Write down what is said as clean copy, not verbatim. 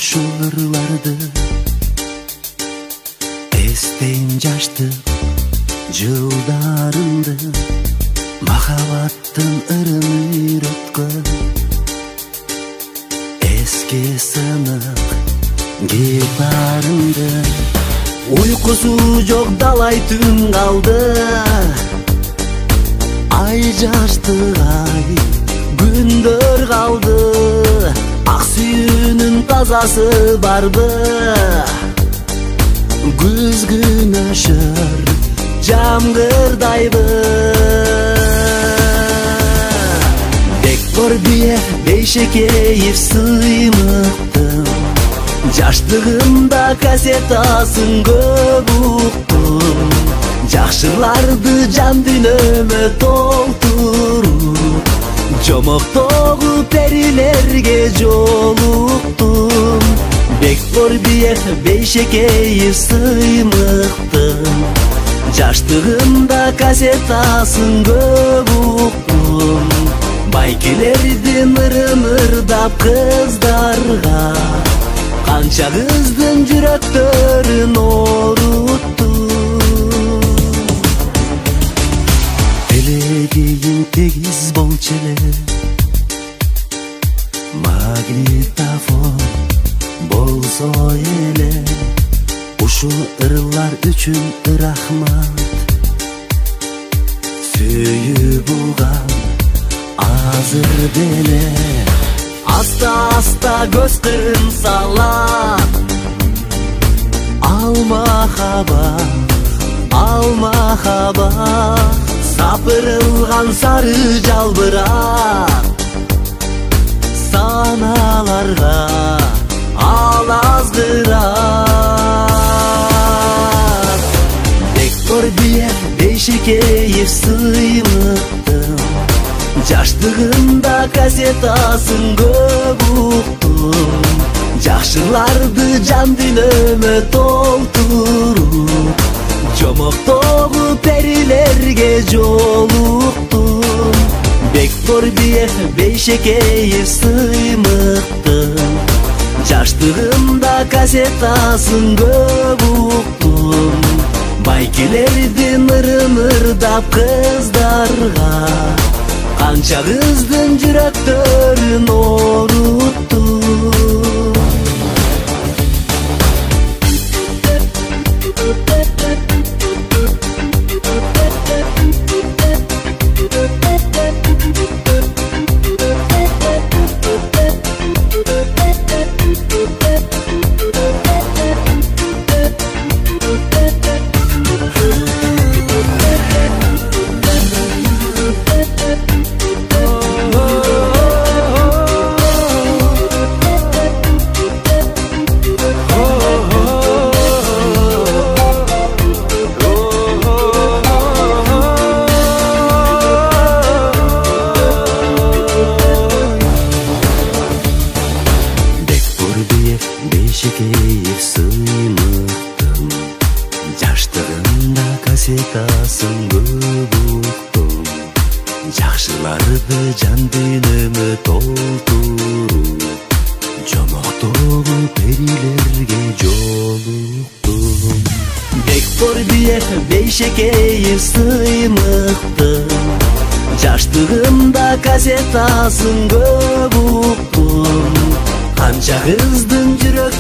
ушул ырларды эстейм жаштык жылдарымды махабаттын ырын үйрөткөн эски сынык гитарымды уйкусу жок далай түн калды ай жаштык ай күндөр калды ак сүйүүнүн тазасы барбы күз күнөшөр жамгырдайбы бекбор бие бейшекеев сыймыктым жаштыгымда кассетасын көп уктум жакшыларды жан дүйнөмө толтуруп жомоктогу перилерге жолуктум бекбор бие бейшекеев сыймыктым жаштыгымда кассетасын көп уктум байкелердин ырын ырдап кыздарга канча кыздын жүрөктөрүн оруттум элегейин тегиз болчу эле магнитофон болсо эле ушул ырлар үчүн рахмат сүйүп уган азыр деле аста аста көз кырын салат ал махабат сапырылган сары жалбырак саналарга ал азгырат бекбор бие бейшекеев сыймыктым жаштыгымда кассетасын көп уктум жакшыларды жан дүйнөмө толтуруп жомоктогу перилерге жолуктум бекбор бие бейшекеев сыймыктым жаштыгымда кассетасын көп уктум байкелердин ырын ырдап кыздарга канча кыздын жүрөктөрүн оруттум бейшекеев сыймыктым жаштыгымда кассетасын көп уктум жакшыларды жан дүйнөмө толтуруп жомоктогу перилерге жолуктум бекбор бие бейшекеев сыймыктым жаштыгымда кассетасын көп уктум канча кыздын жүрөктөрүн